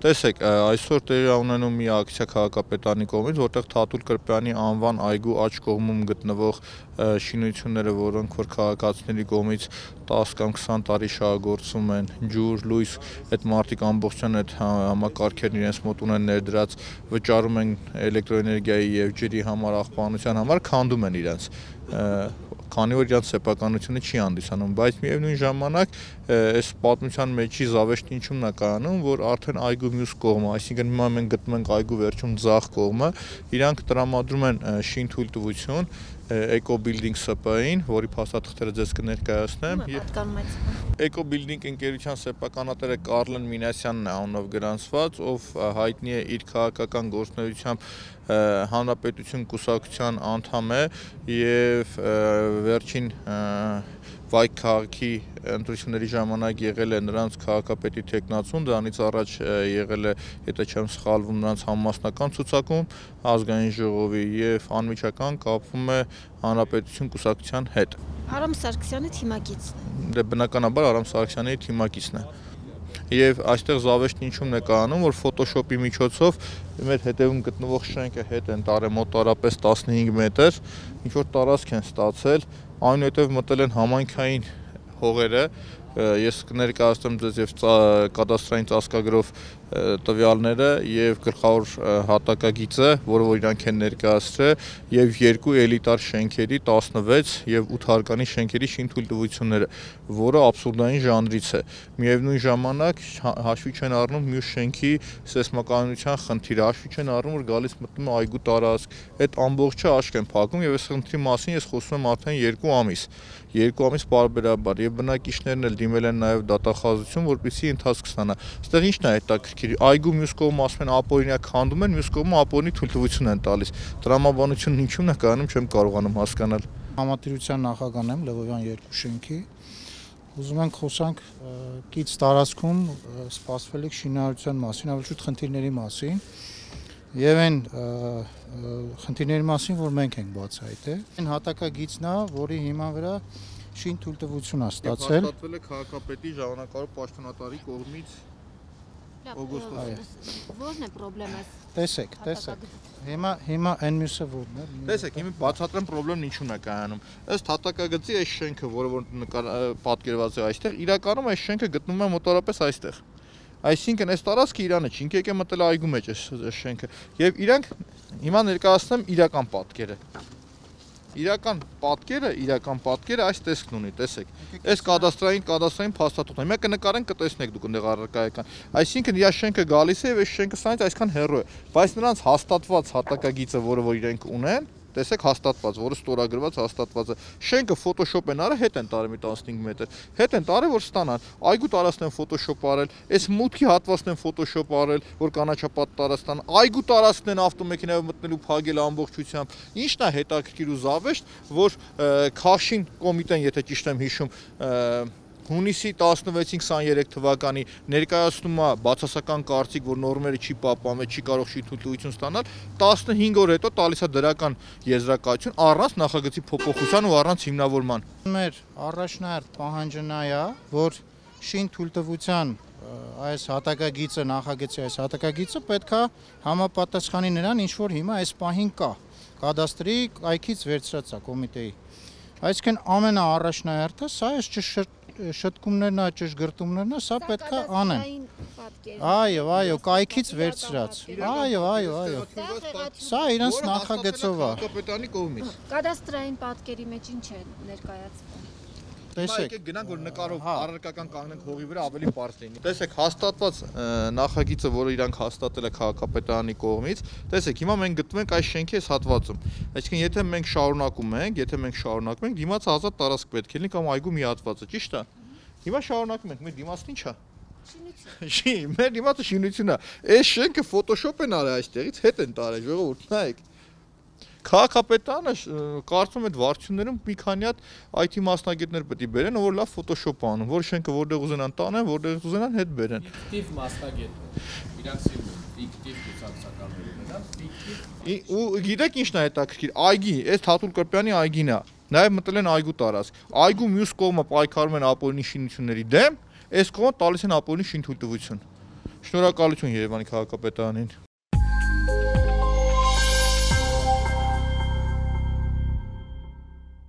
Տեսեք, այսօր տեղի ունենում մի ակցիա քաղաքապետարանի կողմից, որտեղ Թաթուլ Կրպյանի անվան այգու աջ կողմում գտնվող շինությունները, որոնք որ քաղաքացիների կողմից 10 կամ 20 տարի շահագործվում են, ջուր, լույս, այդ մարդիկ ամբողջան այդ համակարգերն իրենց մոտ ունեն ներդրած, վճարում են էլեկտրոէներգիայի եւ ջրի համար, աղբանության համար, քանդում են իրենց, քանի որ իրենց սեփականությունը չի հանդիսանում, բայց միևնույն ժամանակ այս պատմության մեջի զավեշտը ինչումն է կայանում, որ արդեն այգու մյուս կողմը, այսինքն հիմա մենք գտնում ենք այգու վերջում ձախ կողմը, իրանք տրամադրում են շինթույլտվություն Eco-Building ՍՊ-ին, որի փաստաթղթերը ձեզ կներկայացնեմ։ Eco-Building ընկերության սեփականատերը Կարլեն Մինասյանն է անունով գրանցված, ով հայտնի է իր քաղաքական գործունեությամբ Հանրապետություն կուսակցության անդամ է եւ վերջին Վայք քաղաքի ընտրությունների ժամանակ եղել է նրանց քաղաքապետի թեկնածուն, դրանից առաջ եղել է, եթե չեմ սխալվում, նրանց համամասնական ցուցակում ազգային ժողովի եւ անմիջական կապվում է Հանրապետություն կուսակցության հետ։ Արամ Սարգսյանի թիմակիցն է։ Դե բնականաբար Արամ Սարգսյանի թիմակիցն է։ Եվ այստեղ զավեշտն ինչումն է կայանում, որ Photoshop-ի միջոցով մեր հետևում գտնվող շենքը հետ են տարել մոտարապես 15 մետր, ինչ որ տարածք են ստացել, այնուհետև մտել են համայնքային հողերը, ես կներկայացնեմ ձեզ եւ կադաստրային ծածկագրով տվյալները եւ գլխավոր հատակագիծը, որը որ իրանք են ներկայացրել, եւ երկու էլիտար շենքերի 16 եւ 8 հարկանի շենքերի շինթույլտվությունները, որը աբսուրդային ժանրից է։ Միևնույն ժամանակ հաշվի չեն առնում մյուս շենքի սեյսմականության խնդիրը, հաշվի չեն առնում, որ գալիս մտնում է այգու տարածք, այդ ամբողջը աշկ են փակում եւ այս խնդրի մասին ես խոսում եմ արդեն 2 ամիս։ 2 ամիս պարբերաբար եւ բնակիչներն էլ դիմել են նաեւ դատախազություն, որպեսզի ընթացք ստանա։ Այստեղ ի՞նչն է հետաքրքիր։ Այգու մյուս կողմը ասում են ապօրինակ քանդում են, մյուս կողմը ապօրինի թույլտվություն են տալիս։ Տրամաբանությունն ինչու՞մն է կայանում, չեմ կարողանում հասկանալ։ Համատիրության նախագահն եմ Լևովյան 2 շենքի։ Ուզում ենք խոսանք կից տարածքում սպասվելիք շինարարության մասին, ավելի շուտ խնդիրների մասին եւ այն խնդիրների մասին, որ մենք ենք բացահայտել։ Այն հատակագիծն է, որի հիման վրա շինթույլտվություն է ստացել։ Հաստատվել է քաղաքապետի ժամանակավոր պաշտոնատարի կողմից օգոստոսին։ Ո՞րն է խնդրեմը։ Տեսեք։ Հիմա այն մյուսը ո՞րն է։ Տեսեք, հիմա բացատրեմ խնդրեմն ինչու՞ն է կայանում։ Ըստ հատակագծի այս շենքը, որը որ պատկերված է այստեղ, իրականում այս շենքը գտնվում է մոտավորապես այստեղ։ Այսինքն այս տարածքը Իրանը չի, ինքը եկել մտել այգու մեջ այս շենքը։ Եվ իրանք հիմա ներկայացնեմ իրական պատկերը։ Իրական պատկերը այս տեսքն ունի, տեսեք։ Այս կադաստրային փաստաթուղթ։ Հիմա կնկարենք կտեսնեք դուք այնտեղ առարկայական։ Այսինքն իր շենքը գալիս է եւ այս շենքը սրանից այսքան հեռու է, բայց նրանց հաստատված հատակագիծը, որը որ իրենք ունեն, տեսեք հաստատված, որը ստորագրված հաստատված է։ Շենքը Photoshop են արել, հետ են տարել մի 15 մետր։ Հետ են տարել, որ ստանան։ Այգու տարածքն են Photoshop արել, այս մուտքի հատվածն են Photoshop արել, որ կանաչապատ տարածքն, այգու տարածքն են ավտոմեքենայով մտնելու փագել ամբողջությամբ։ Ինչն է հետաքրքիր ու զավեշտ, որ Քաշին կոմիտեն, եթե ճիշտ եմ հիշում, հունիսի 16-23 թվականի ներկայացնում է բացասական կարծիք, որ նորմերը չի պահպանվել, չի կարող շինթույլտվություն ստանալ, 15 օր հետո տալիս է դրական եզրակացություն առանց նախագծի փոփոխության ու առանց հիմնավորման։ Մեր առաջնահերթ պահանջը նա է, որ շինթույլտվության այս հատակագիծը, նախագծի այս հատակագիծը պետք է համապատասխանի նրան, ինչ որ հիմա այս պահին կա։ Կադաստրի այգից վերցրած է կոմիտեի։ Այսինքն ամենաառաջնահերթը սա է շտկումներն է, ճշգրտումներն է, սա պետք է անեն։ Այո, կայքից վերցրած։ Այո։ Սա իրենց նախագծով է։ Քաղաքապետարանի կողմից։ Կադաստրային պատկերի մեջ ինչ է ներկայացվում։ Տեսեք, գնանք որ նկարով առարկական կանգնենք հողի վրա ավելի པարզ լինի։ Տեսեք, հաստատված նախագիծը, որը իրանք հաստատել է քաղաքապետարանի կողմից, տեսեք, հիմա մենք գտնվում ենք այս շենքի այս հատվածում։ Այսինքն, եթե մենք շարունակում ենք, դիմացը ազատ տարածք պետք է լինի կամ այգու մի հատվածը, ճիշտ է։ Հիմա շարունակում ենք, մեր դիմացն ի՞նչ է։ Շինություն։ Մեր դիմացը շինություն է։ Այս շենքը Photoshop են արել այստեղից, հետ են տարել, ժողովուրդ, նայեք։ Քաղաքապետարանը կարծում այդ վարչություններում մի քանի հատ IT մասնագետներ պետք է բերեն, որ լավ Photoshop անում, որ շենքը որտեղ ուզենան տանեն, որտեղ ուզենան հետ բերեն։ Ֆիկտիվ մասնագետներ։ Իրանք սիրում են ֆիկտիվ կուսակցականներ։ Ու գիտեք ինչն է հետաքրքիր, այգի, այս Թաթուլ Կրպյանի այգին է։ Նաև մտել են այգու տարածք։ Այգու մյուս կողմը պայքարում են ապօրինի շինությունների դեմ, այս կողմը տալիս են ապօրինի շինթույլտվություն։ Շնորհակալություն Երևանի քաղաքապետարանին։